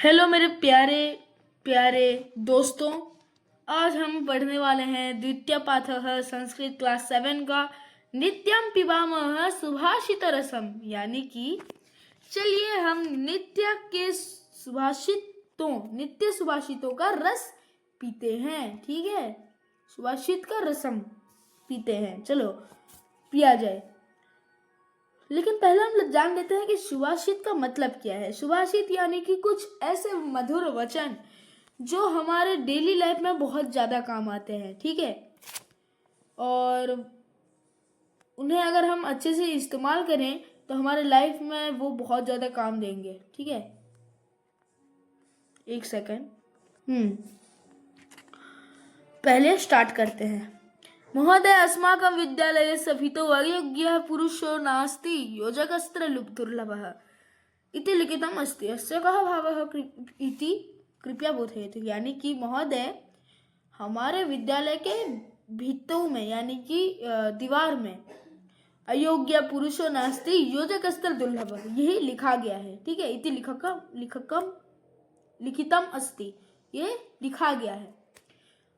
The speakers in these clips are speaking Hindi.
हेलो मेरे प्यारे प्यारे दोस्तों। आज हम पढ़ने वाले हैं द्वितीय पाठः संस्कृत क्लास 7 का नित्यम पिबामः सुभाषित रसम, यानी कि चलिए हम नित्य सुभाषितों का रस पीते हैं। ठीक है, सुभाषित का रसम पीते हैं, चलो पिया जाए। लेकिन पहले हम जान लेते हैं कि सुभाषित का मतलब क्या है। सुभाषित यानी कि कुछ ऐसे मधुर वचन जो हमारे डेली लाइफ में बहुत ज़्यादा काम आते हैं। ठीक है, और उन्हें अगर हम अच्छे से इस्तेमाल करें तो हमारे लाइफ में वो बहुत ज़्यादा काम देंगे। ठीक है, एक सेकंड। पहले स्टार्ट करते हैं। महोदय, अस्माकं विद्यालयस्य भितौ अयोग्यः पुरुषो नास्ति योजकस्त्र दुर्लभः इति लिखितम् अस्ति। अस्य कः भावः इति कृपया बोधयतु। यानी कि महोदय, हमारे विद्यालय के भित्तों में यानी कि दीवार में अयोग्य पुरुषो नास्ति योजकस्त्र दुर्लभः यही लिखा गया है। ठीक है, इति लिखितम् अस्ति, ये लिखा गया है।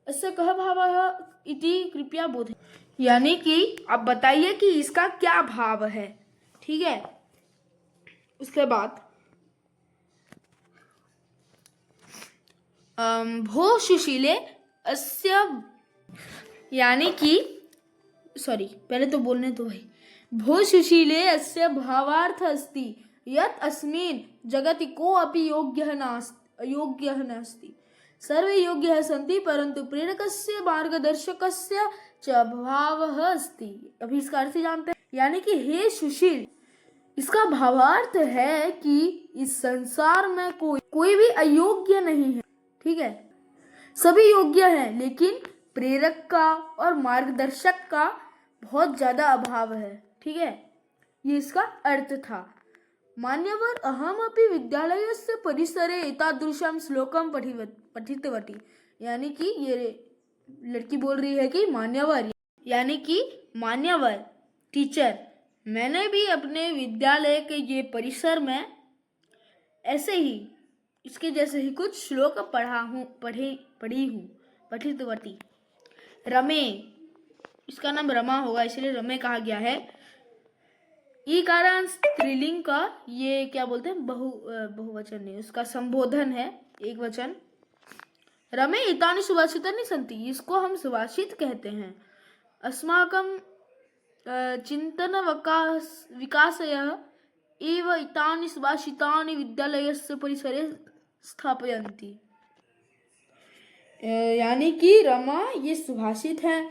इससे कह भावः इति कृपया बोधे, यानी कि आप बताइए कि इसका क्या भाव है। ठीक है, उसके बाद भो सुशीले अस्य, यानी कि पहले तो बोलने दो भाई। भो सुशीले अस्य भावार्थ अस्ति यत् अस्मिन् जगति को अपि योग्यः नास्ति। सर्वे योग्याः सन्ति परंतु प्रेरकस्य मार्गदर्शकस्य च भावः अस्ति। अभी इसका अर्थ जानते हैं। यानी कि हे सुशील, इसका भावार्थ है कि इस संसार में कोई भी अयोग्य नहीं है। ठीक है, सभी योग्य हैं, लेकिन प्रेरक का और मार्गदर्शक का बहुत ज्यादा अभाव है। ठीक है, ये इसका अर्थ था। मान्यवर, अहमपि विद्यालयस्य परिसरे एतादृशं श्लोकं पठितवती। यानी कि ये लड़की बोल रही है कि मान्यवर, यानी कि मान्यवर टीचर, मैंने भी अपने विद्यालय के ये परिसर में ऐसे ही इसके जैसे ही कुछ श्लोक पढ़ी हूँ। पठितवती। रमे, इसका नाम रमा होगा इसलिए रमे कहा गया है। ई कारण स्त्रीलिंग का ये क्या बोलते हैं, बहुवचन नहीं, उसका संबोधन है, एक वचन। रमे इतानि सुभाषितानि सन्ति, इसको हम सुभाषित कहते हैं। अस्माकं चिंतन विकासयः एव इतानि सुभाषितानि विद्यालयस्य परिसरे स्थापयन्ति। यानी कि रमा ये सुभाषित है।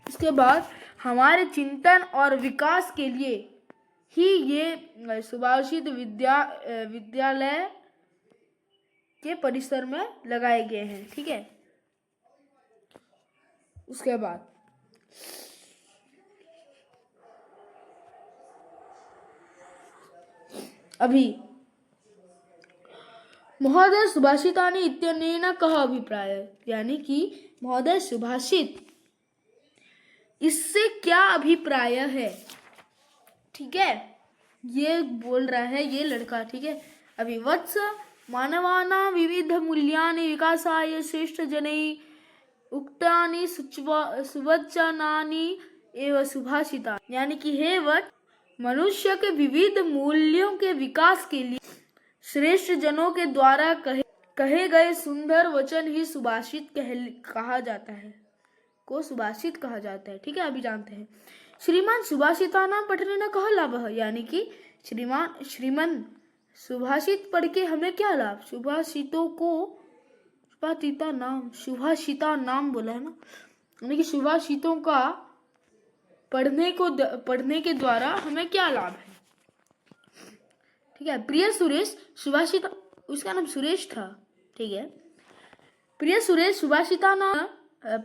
इसके बाद हमारे चिंतन और विकास के लिए ही ये सुभाषित विद्यालय के परिसर में लगाए गए हैं। ठीक है, उसके बाद अभी महोदय सुभाषितानि इत्यनेन कः अभिप्राय, यानी कि महोदय सुभाषित इससे क्या अभिप्राय है। ठीक है, ये बोल रहा है ये लड़का। ठीक है, अभी वत्स मानवानां विविध मूल्यानि विकासाय श्रेष्ठ जनैः उक्तानि सुवचनानि एवं सुभाषिता। यानी कि हे वत्स, मनुष्य के विविध मूल्यों के विकास के लिए श्रेष्ठ जनों के द्वारा कहे गए सुंदर वचन ही सुभाषित कहा जाता है, को सुभाषित कहा जाता है। ठीक है, अभी जानते हैं। श्रीमान सुभाषितानां पठनेन कः लाभः, यानी कि श्रीमान सुभाषित पढ़ के हमें क्या लाभ। सुभाषिता नाम बोला है ना, यानी कि सुभाषितों का पढ़ने के द्वारा हमें क्या लाभ है। ठीक है, प्रिय सुरेश सुभाषित, उसका नाम सुरेश था। ठीक है, प्रिय सुरेश सुभाषितानां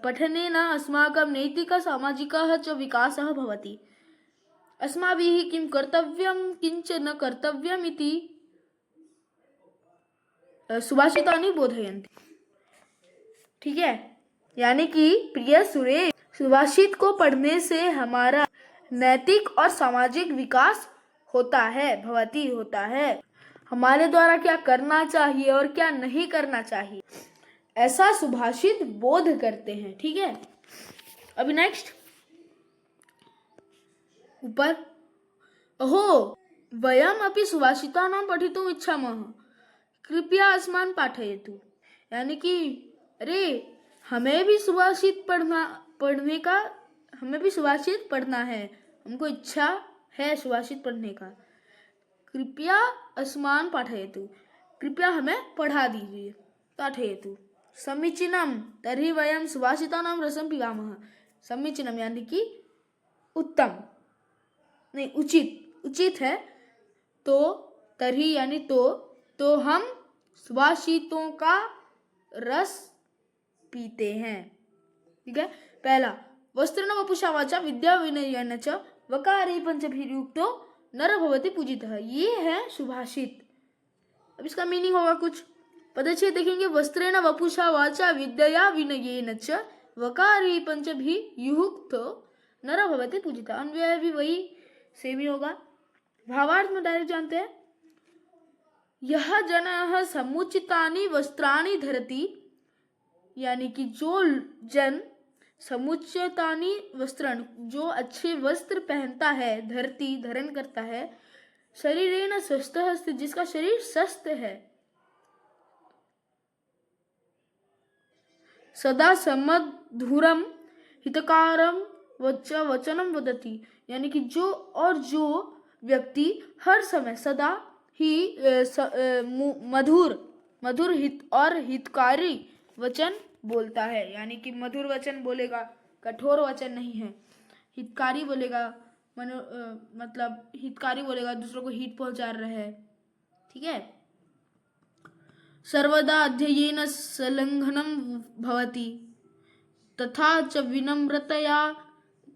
पठनेन अस्माकं नैतिक सामाजिकः च विकासः भवति। अस्माभिः किं कर्तव्यं किंच न कर्तव्यम् इति सुभाषितानि बोधयन्ति। ठीक है, यानी कि प्रिय सुरेश, सुभाषित को पढ़ने से हमारा नैतिक और सामाजिक विकास होता है, भवति होता है। हमारे द्वारा क्या करना चाहिए और क्या नहीं करना चाहिए, ऐसा सुभाषित बोध करते हैं। ठीक है, अभी नेक्स्ट ऊपर, अहो वयम अपि सुभाषितानां पठितुम इच्छामः, कृपया अस्मान् पाठयतु। यानी कि अरे हमें भी सुभाषित पढ़ना है, हमको इच्छा है सुभाषित पढ़ने का। कृपया अस्मान् पाठयतु, कृपया हमें पढ़ा दीजिए। पाठयतु समीचीनम तर्हि वयम सुभाषितानां रसं पिबामः। समीचीनम यानी कि उत्तम, नहीं उचित है। तो तर्हि यानी तो हम सुभाषितों का रस पीते हैं। ठीक है, पहला वस्त्रेण वपुषा वाचा विद्या विनयेन च वकारे पंचभिर्युक्तो नर भवति पूजितः। ये है सुभाषित। अब इसका मीनिंग होगा कुछ पदच्छेद देखेंगे। वस्त्रेण वपुषा वाचा विद्या विनयेन च वकारे पंचभिर्युक्तो नर भवति पूजितः। अन्वय भी वही सेम ही होगा। भावार्थ में डायरेक्ट जानते हैं। यह जनः समुचितानि वस्त्राणि धरति, यानी कि जो जन समुचितानि वस्त्राणि, जो अच्छे वस्त्र पहनता है, धरती धारण करता है, शरीरेण स्वस्थः अस्ति, जिसका शरीर स्वस्थ है, सदा समधुरम हितकारम वचनम वदति, यानी कि जो व्यक्ति हर समय सदा ही मधुर हित और हितकारी वचन बोलता है। यानी कि मधुर वचन बोलेगा, कठोर वचन नहीं है। हितकारी बोलेगा, मतलब हितकारी बोलेगा, दूसरों को हित पहुंचा रहा है। ठीक है, सर्वदा अध्ययेन संलग्नं भवति तथा च विनम्रतया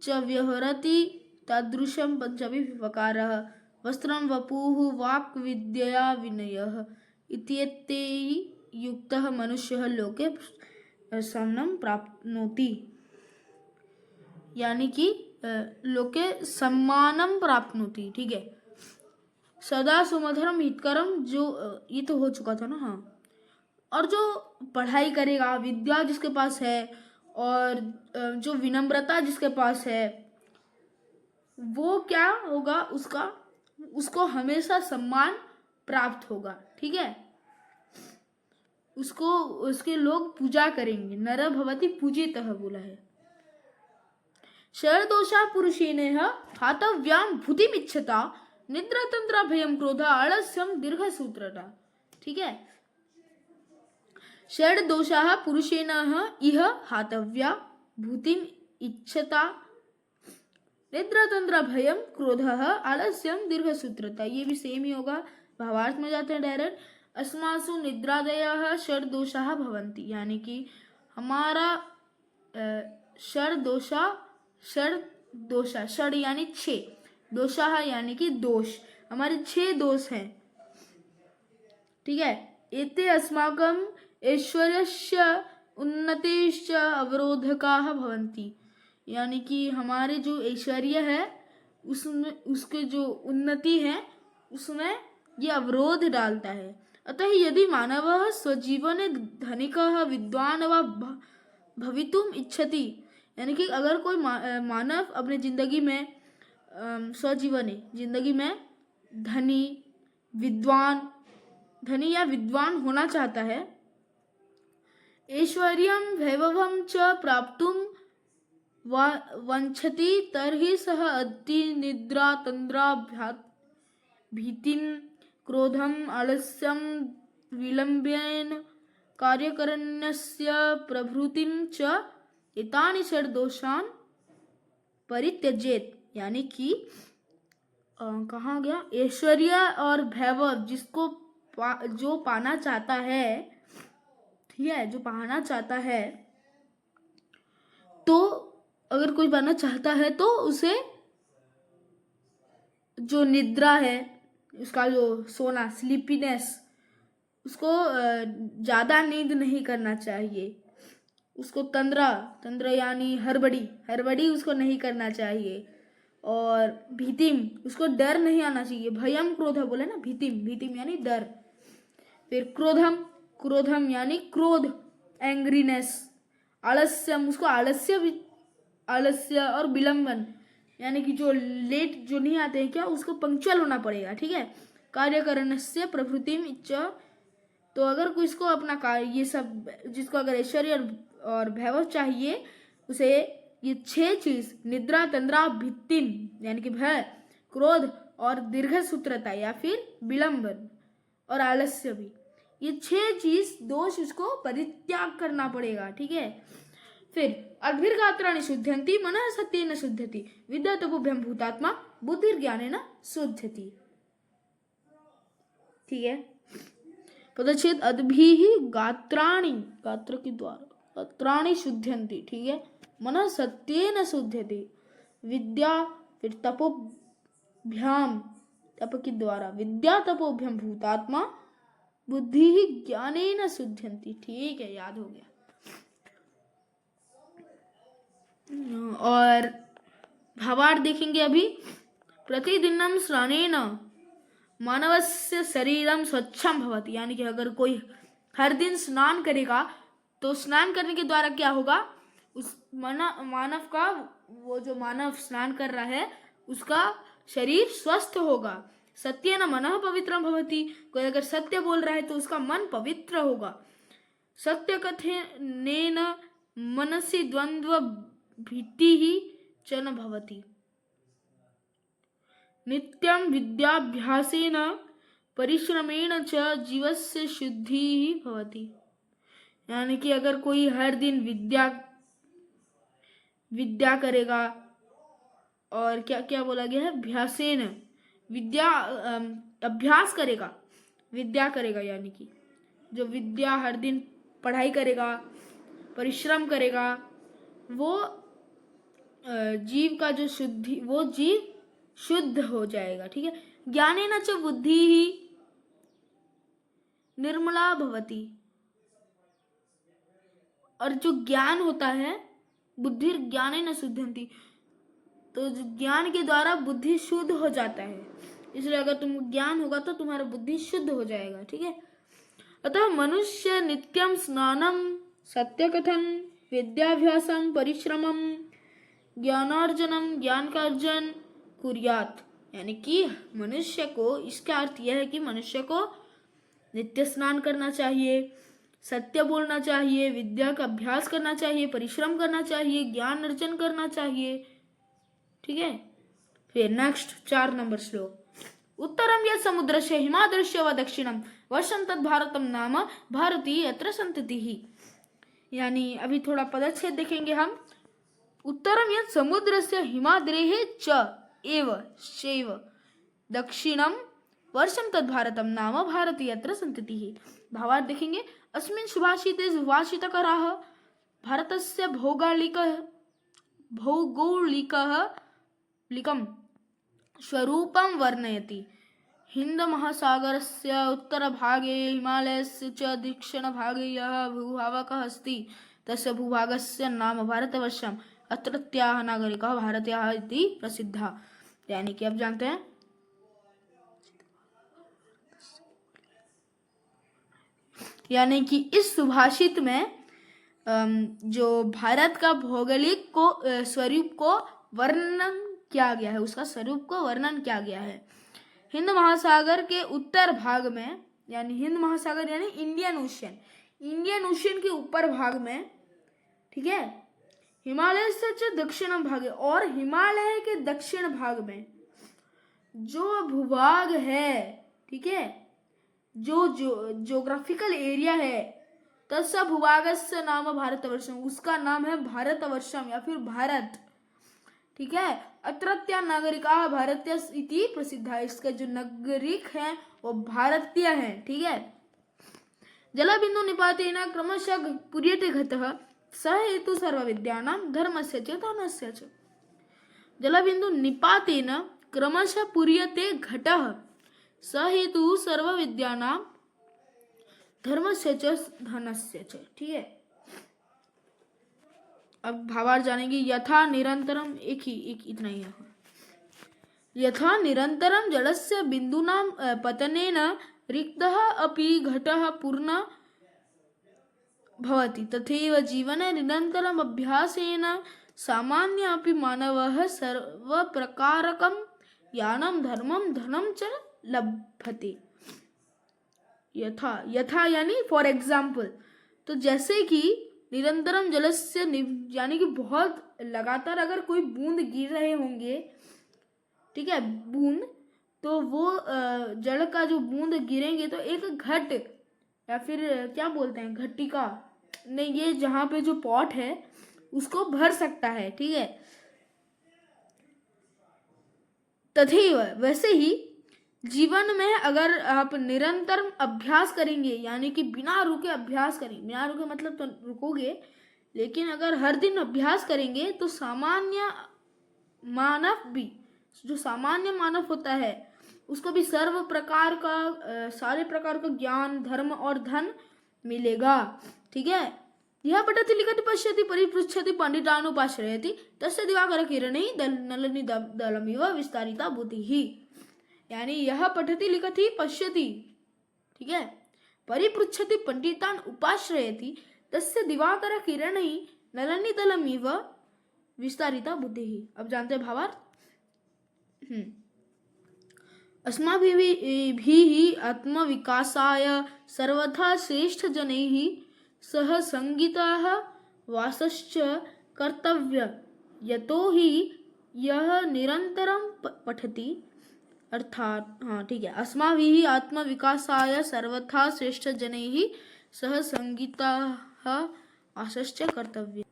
च व्यवहरति तादृशं पंचभिर्वकारः वस्त्रं वपुः वाक् विद्यया विनयः इत्येतैः युक्तः मनुष्यः लोके सम्मानं प्राप्नोति। यानी कि लोके सम्मानं प्राप्नोति। ठीक है, सदा सुमधुरम हितकरम, जो ये तो हो चुका था ना। हाँ, और जो पढ़ाई करेगा, विद्या जिसके पास है और जो विनम्रता जिसके पास है, वो क्या होगा, उसको हमेशा सम्मान प्राप्त होगा। ठीक है, उसके लोग पूजा करेंगे। नर भवति पूजितः बोला है। शरदोषा पुरुषेण हातव्यां भूतिमिच्छता निद्रा तंत्रा भयम क्रोधा आलस्यम दीर्घसूत्रता। ठीक है, षड दोषाः पुरुषेण इह हातव्या भूतिम इच्छता निद्रा तंत्रा भयम क्रोधः आलस्यम दीर्घसूत्रता। ये भी सेम ही होगा। भावार्थ में जाते हैं डायरेक्ट। अस्मासु निद्रादयः षड दोषाः भवन्ति, यानी कि हमारा षड यानी 6, दोषाः यानी कि दोष, हमारे 6 दोष हैं। ठीक है, एते अस्माकं ऐश्वर्यस्य उन्नतिश्च अवरोधकाः भवन्ति, यानी कि हमारे जो ऐश्वर्य है उसमें, उसके जो उन्नति है उसमें ये अवरोध डालता है। अतः यदि मानवः स्वजीवने धनिकः विद्वान् वा भवितुम इच्छति, यानी कि अगर कोई मानव अपने जिंदगी में जिंदगी में धनी या विद्वान होना चाहता है, ऐश्वर्यं वैभवं च प्राप्तुं वाञ्छति, तर्हि सः अति निद्रा तंद्रा भीतिं क्रोधम् आलस्यं विलम्बेन कार्यकरणस्य प्रभृतिं च एतानि षड दोषान् परित्यजेत। यानी कि कहाँ गया, ऐश्वर्य और वैभव जो पाना चाहता है, ठीक है, जो पाना चाहता है, तो अगर कोई पाना चाहता है तो उसे जो निद्रा है, उसका जो सोना, स्लीपीनेस, उसको ज़्यादा नींद नहीं करना चाहिए। उसको तंद्रा यानी हड़बड़ी उसको नहीं करना चाहिए। और भीतिम, उसको डर नहीं आना चाहिए। भयम क्रोध बोले ना, भीतिम, भीतिम यानी डर। फिर क्रोधम, क्रोधम यानी क्रोध, एंग्रीनेस। आलस्यम, उसको आलस्य और विलंबन यानी कि जो लेट जो नहीं आते हैं क्या, उसको पंक्चुअल होना पड़ेगा, ठीक है। कार्यकरणस्य प्रभृतिम इच्च, तो अगर कोई इसको अपना कार्य ये सब, जिसको अगर ऐश्वर्य और वैभव चाहिए, उसे ये 6 चीज, निद्रा तंद्रा भित्तिम यानी कि भय, क्रोध और दीर्घ सूत्रता या फिर विलंबन और आलस्य भी, ये 6 चीज दोष उसको परित्याग करना पड़ेगा, ठीक है। फिर अद्भिर्गात्राणि शुद्धंति मनः सत्येन शुद्धति विद्या तपोभ्यम भूतात्मा बुद्धिर्ज्ञानेन शुद्धति, ठीक है। पदच्छेद अद्भिः गात्राणि, गात्र के द्वारा गात्राणि शुद्धंति, ठीक है। मनः सत्येन शुद्धति विद्या, फिर तपोभ्याम, तप के द्वारा विद्या तपोभ्यम भूतात्मा बुद्धि ज्ञानेन शुद्धंति, ठीक है, याद हो गया। और भावार्थ देखेंगे अभी। प्रतिदिनम स्नानेन मानवस्य शरीरम स्वच्छम भवति, यानी कि अगर कोई हर दिन स्नान करेगा तो स्नान करने के द्वारा क्या होगा, उस मानव का, वो जो मानव स्नान कर रहा है उसका शरीर स्वस्थ होगा। सत्येन मनः पवित्रम भवति, कोई अगर सत्य बोल रहा है तो उसका मन पवित्र होगा। सत्य कथनेन मनसि द्वंद्व भीतिः च न भवति। नित्यं विद्याभ्यासेन परिश्रमेण च जीवस्य शुद्धिः भवति, यानी कि अगर कोई हर दिन विद्या करेगा, और क्या क्या बोला गया है, अभ्यासेन, विद्या अभ्यास करेगा, विद्या करेगा यानी कि जो विद्या हर दिन पढ़ाई करेगा, परिश्रम करेगा, वो जीव का जो शुद्धि, वो जीव शुद्ध हो जाएगा, ठीक है। ज्ञानेन च बुद्धिः निर्मला भवति, और जो ज्ञान होता है, बुद्धिर ज्ञानेन शुद्धंति, तो ज्ञान के द्वारा बुद्धि शुद्ध हो जाता है, इसलिए अगर तुम ज्ञान होगा तो तुम्हारा बुद्धि शुद्ध हो जाएगा, ठीक है। अतः मनुष्य नित्यम स्नानम सत्यकथन विद्याभ्यासम परिश्रमम ज्ञानार्जनम, ज्ञान का अर्जन कुर्यात, यानी कि मनुष्य को, इसका अर्थ यह है कि मनुष्य को नित्य स्नान करना चाहिए, सत्य बोलना चाहिए, विद्या का अभ्यास करना चाहिए, परिश्रम करना चाहिए, ज्ञान अर्जन करना चाहिए, ठीक है। फिर नेक्स्ट 4 नंबर श्लोक। उत्तरम यत् समुद्रस्य हिमाद्रस्य व दक्षिणम वर्षं तद् भारतम नाम भारती अत्र संततिः, यानी अभी थोड़ा पदच्छेद देखेंगे हम। उत्तरम यत् समुद्रस्य हिमाद्रेः च एव शैव दक्षिणम वर्षं तद् भारतम नाम भारती अत्र संततिः। भावार्थ देखेंगे। अस्मिन् सुभाषिते सुभाषितकराः भारतस्य भौगोलिकं स्वरूपं वर्णयति। हिंद महासागरस्य उत्तरभागे हिमालयस्य च दक्षिणभागे यः भूभागः अस्ति तस्य भूभागस्य नाम भारतवर्षम् अत्रत्याः नागरिकाः भारतीयाः इति प्रसिद्धाः, यानी कि आप जानते हैं यानी कि इस सुभाषित में जो भारत का भौगोलिक को स्वरूप को वर्णन किया गया है, उसका स्वरूप को वर्णन किया गया है। हिंद महासागर के उत्तर भाग में, यानी हिंद महासागर यानी इंडियन ओशियन के ऊपर भाग में, ठीक है, हिमालय से दक्षिण भाग, और हिमालय के दक्षिण भाग में जो भूभाग है, ठीक है, जो ज्योग्राफिकल एरिया है, तस्य भूभागस्य नाम भारतवर्षम, उसका नाम है भारतवर्षम या फिर भारत, ठीक है। अत्रत्या नागरिका भारतीय इति प्रसिद्ध, इसका जो नागरिक है वो भारतीय है, ठीक है। जलबिंदु निपातेन क्रमशः पूर्यते घटः स हेतु सर्वविद्यानां धर्मस्य च दानस्य च। जलबिंदु निपातेन क्रमशः पूर्यते घटः स हेतु सर्वविद्यानां धर्मस्य च धनस्य च, ठीक है। अब भावार्थ जानेंगे। यथा निरंतरम, एक इतना ही है। यथा निरन्तरं जलस्य बिन्दूनां पतनेन रिक्तः अपि घटः पूर्णः भवति, तथैव जीवने निरन्तरम् अभ्यासेन सामान्य अपि मानवः सर्वप्रकारकं ज्ञानं धर्मं धनं च लभते। यथा, यथा यानी फॉर एग्जाम्पल, तो जैसे कि निरंतरम जलस्य यानी कि बहुत लगातार अगर कोई बूंद गिर रहे होंगे, ठीक है, बूंद, तो वो जल का जो बूंद गिरेंगे तो एक घट या फिर क्या बोलते हैं, घटिका नहीं, ये जहाँ पे जो पॉट है उसको भर सकता है, ठीक है। तथैव वैसे ही जीवन में अगर आप निरंतर अभ्यास करेंगे, यानी कि बिना रुके अभ्यास करेंगे, बिना रुके मतलब तो रुकोगे, लेकिन अगर हर दिन अभ्यास करेंगे तो सामान्य मानव भी, जो सामान्य मानव होता है उसको भी सर्व प्रकार का सारे प्रकार का ज्ञान धर्म और धन मिलेगा, ठीक है। यह पठति लिखति पश्यति परिपृच्छति पंडितानुपाश्रयति तस्य दिवाकर किरणे नलिनी दलमिव विस्तारिता बुद्धिः, यानी यह पठति लिखति पश्यति, ठीक है, परिपृच्छति पंडितान उपाश्रयति तस्य दिवाकर किरणे नलिनी दलमिव विस्तारिता बुद्धिः। अब जानते हैं भावार्थ। अस्माभिः आत्मविकासाय सर्वथा श्रेष्ठजनैः सह संगीतः वासश्च कर्तव्य, यतो हि यह निरंतरं पठति, अर्थात हाँ ठीक है, अस्माभिः आत्मविकासाय सर्वथा श्रेष्ठजनैः सह संगीतः वासश्च कर्तव्य।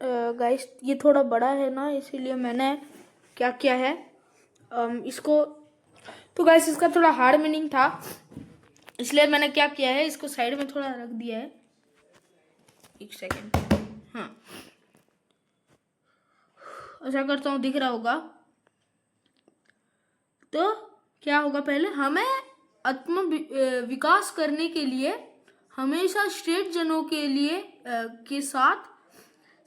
गाइस ये थोड़ा बड़ा है ना, इसीलिए मैंने क्या किया है, इसको, तो गाइस इसका थोड़ा हार्ड मीनिंग था, इसलिए मैंने क्या किया है, इसको साइड में थोड़ा रख दिया है। एक सेकेंड, हाँ ऐसा करता हूँ, दिख रहा होगा। तो क्या होगा, पहले हमें आत्म विकास करने के लिए हमेशा श्रेष्ठ जनों के लिए के साथ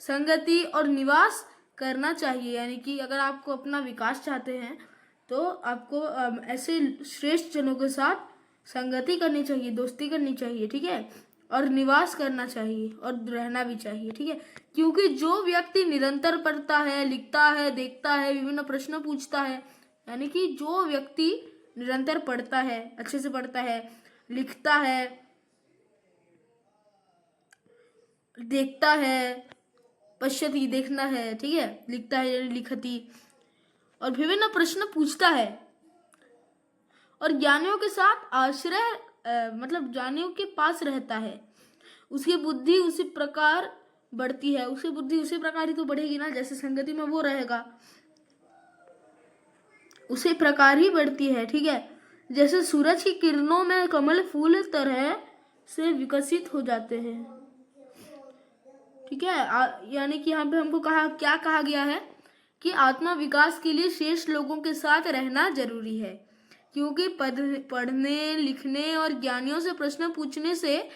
संगति और निवास करना चाहिए, यानी कि अगर आपको अपना विकास चाहते हैं तो आपको ऐसे श्रेष्ठ जनों के साथ संगति करनी चाहिए, दोस्ती करनी चाहिए, ठीक है, और निवास करना चाहिए और रहना भी चाहिए, ठीक है। क्योंकि जो व्यक्ति निरंतर पढ़ता है, लिखता है, देखता है, विभिन्न प्रश्न पूछता है, यानी कि जो व्यक्ति निरंतर पढ़ता है, अच्छे से पढ़ता है, लिखता है, देखता है, पश्यति देखना है, ठीक है, लिखता है लिखती, और विभिन्न प्रश्न पूछता है, और ज्ञानियों के साथ आश्रय मतलब ज्ञानियों के पास रहता है, उसकी बुद्धि उसी प्रकार बढ़ती है, उसकी बुद्धि उसी प्रकार ही तो बढ़ेगी ना, जैसे संगति में वो रहेगा उसी प्रकार ही बढ़ती है, ठीक है। जैसे सूरज की किरणों में कमल फूल तरह से विकसित हो जाते हैं, ठीक है। यानी कि यहाँ पे हमको क्या कहा गया है कि आत्मा विकास के लिए श्रेष्ठ लोगों के साथ रहना जरूरी है, क्योंकि पढ़ने लिखने और ज्ञानियों से प्रश्न पूछने से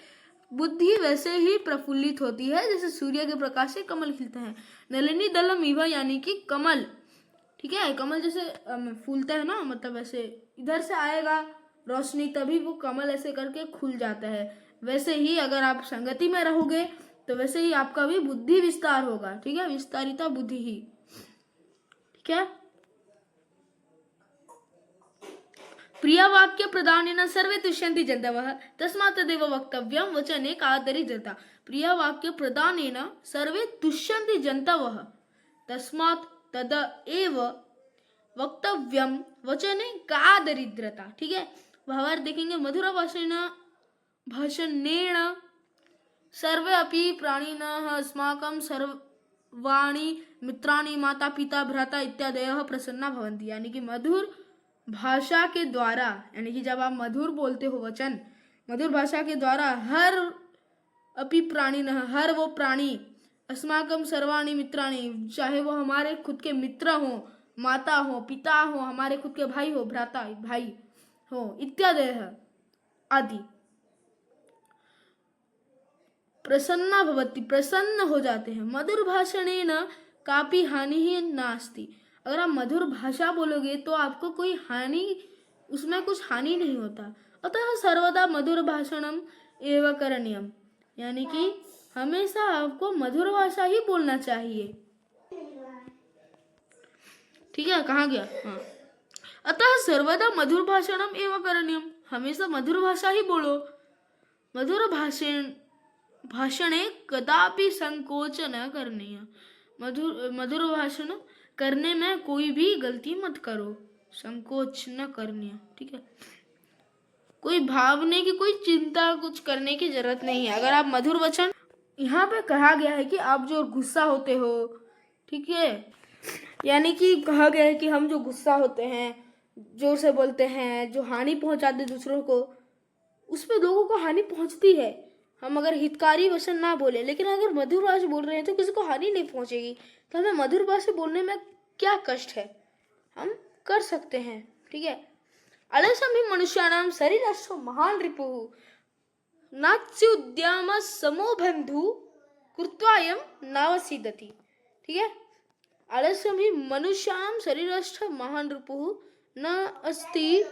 बुद्धि वैसे ही प्रफुल्लित होती है जैसे सूर्य के प्रकाश से कमल खिलते हैं। नलिनी दलम इव यानी कि कमल, ठीक है, कमल जैसे फूलता है ना, मतलब ऐसे इधर से आएगा रोशनी तभी वो कमल ऐसे करके खुल जाता है, वैसे ही अगर आप संगति में रहोगे तो वैसे ही आपका भी बुद्धि विस्तार होगा, ठीक है, विस्तारिता बुद्धि ही, ठीक है। प्रियवाक्य प्रदानेन सर्वे तुष्यन्ति जन्तवः तस्मात् तदेव वक्तव्यं वचने कादरिद्रता। प्रियवाक्य प्रदानेन सर्वे तुष्यन्ति जन्तवः तस्मात् तदेव वक्तव्यं वचने कादरिद्रता, ठीक है। भावार्थ देखेंगे, मधुर भाषणेन सर्वे अपि प्राणिनः अस्माकं सर्वाणि मित्राणि माता पिता भ्राता इत्यादयः प्रसन्ना भवन्ति, यानी कि मधुर भाषा के द्वारा, यानी कि जब आप मधुर बोलते हो वचन, मधुर भाषा के द्वारा हर अपि प्राणिनः, हर वो प्राणी, अस्माकं सर्वाणि मित्राणि, चाहे वो हमारे खुद के मित्र हो, माता हो, पिता हो, हमारे खुद के भाई हो, भ्राता भाई हो, इत्यादयः आदि, प्रसन्ना भवति प्रसन्न हो जाते हैं। मधुर भाषणेन कापि हानि ही नास्ति। अगर आप मधुर भाषा बोलोगे तो आपको कोई हानि, उसमें कुछ हानि नहीं होता। अतः सर्वदा मधुर भाषणम एवं करणीयम, यानी कि हमेशा आपको मधुर भाषा ही बोलना चाहिए। ठीक है, कहाँ गया? हाँ, अतः सर्वदा मधुर भाषणम एवं करणीयम, हमेशा मधुर भाषा ही बोलो। मधुर भाषणे कदापि संकोच न करणीय, मधुर भाषण करने में कोई भी गलती मत करो, संकोच न करनी है। ठीक है, कोई भावने की, कोई चिंता कुछ करने की जरूरत नहीं है। अगर आप मधुर वचन, यहाँ पे कहा गया है कि आप जो गुस्सा होते हो, ठीक है, यानी कि कहा गया है कि हम जो गुस्सा होते हैं, जोर से बोलते हैं, जो हानि पहुंचाते दूसरों को, उस पे लोगों को हानि पहुंचती है। हम अगर हितकारी वचन ना बोले, लेकिन अगर मधुर भाषा बोल रहे हैं तो किसी को हानि नहीं पहुंचेगी। तो हमें मधुर भाषा बोलने में क्या कष्ट है, हम कर सकते हैं। ठीक है, अलसम ही मनुष्याणाम शरीरस्थो महान रिपुः नाच्युद्यम समो बंधु कृत्वायम नावसीदति। ठीक है, अलसम ही मनुष्याणाम शरीरस्थ महान रिपुः न अस्ति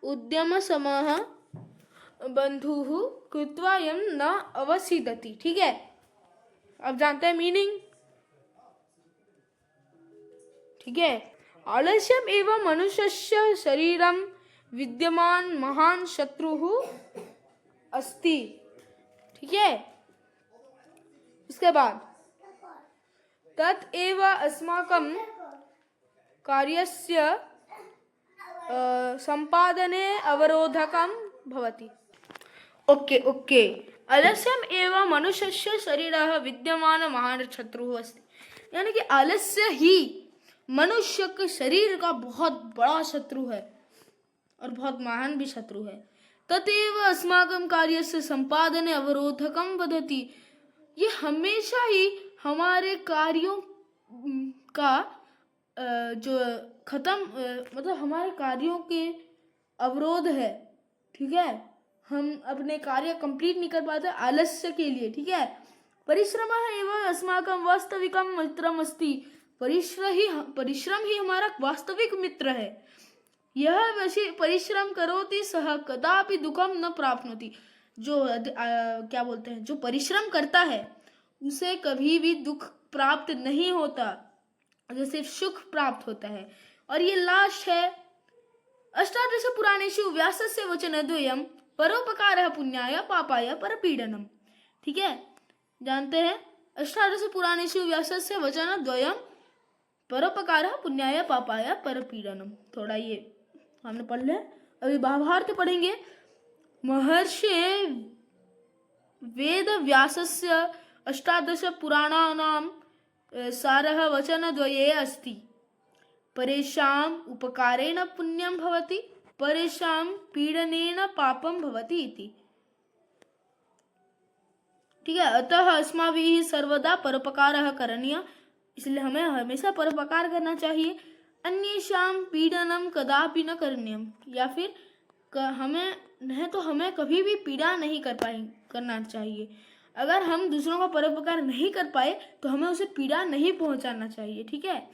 उद्यम समः बंधुः कृत्वायम न अवसीदति। ठीक है, अब जानते हैं मीनिंग। ठीक है, आलस्यम एवं मनुष्यस्य शरीरम विद्यमान महान शत्रुः अस्ति। ठीक है, इसके बाद तत् एव अस्माकं कार्यस्य संपादने अवरोधकं भवति। ओके, आलस्यम एवं मनुष्यस्य शरीरः विद्यमान महान शत्रुः अस्ति, यानी कि आलस्य ही मनुष्य के शरीर का बहुत बड़ा शत्रु है और बहुत महान भी शत्रु है। तदेव अस्माकं कार्यस्य संपादने अवरोधकं वदति, ये हमेशा ही हमारे कार्यों का जो खत्म, मतलब हमारे कार्यों के अवरोध है। ठीक है, हम अपने कार्य कंप्लीट नहीं कर पाते आलस्य के लिए। ठीक है, परिश्रमः एव अस्माकं वास्तविकं मित्रम् अस्ति, परिश्रम ही हमारा वास्तविक मित्र है। यह परिश्रम करोति सह कदापि दुखम न प्राप्नोति, जो क्या बोलते हैं, जो परिश्रम करता है उसे कभी भी दुख प्राप्त नहीं होता, उसे सिर्फ सुख प्राप्त होता है। और ये लास्ट है, अष्टादश पुराणेषु व्यासस्य वचनद्वयम् परोपकारः पुण्याय पापाय परपीडनम्। ठीक है, जानते हैं, अष्टादश पुराणेषु व्यासस्य वचनद्वयम् परोपकारः पुण्याय पापाय परपीडनम्। थोड़ा ये हमने पढ़ लिया, अभी भावार्थ पढ़ेंगे। महर्षि वेद व्यासस्य अष्टादश पुराणानां सारः वचनद्वये अस्ति, परेषाम् उपकारेण पुण्यं भवति, परेषां पीडनेन पापं भवति इति। ठीक है, अतः अस्माभिः सर्वदा परोपकारः करणीयः, इसलिए हमें हमेशा परोपकार करना चाहिए। अन्येषां पीडनम कदापि न करणीयम, या फिर हमें कभी भी पीड़ा नहीं करना चाहिए। अगर हम दूसरों का परोपकार नहीं कर पाए तो हमें उसे पीड़ा नहीं पहुंचाना चाहिए। ठीक है,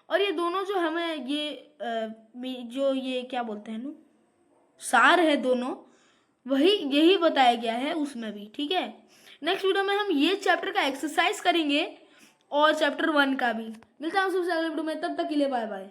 और ये दोनों जो हमें ये क्या बोलते हैं सार है दोनों, यही बताया गया है उसमें भी। ठीक है, नेक्स्ट वीडियो में हम ये चैप्टर का एक्सरसाइज करेंगे और चैप्टर 1 का भी। मिलता हूँ सबसे अगले वीडियो में, तब तक के लिए बाय बाय।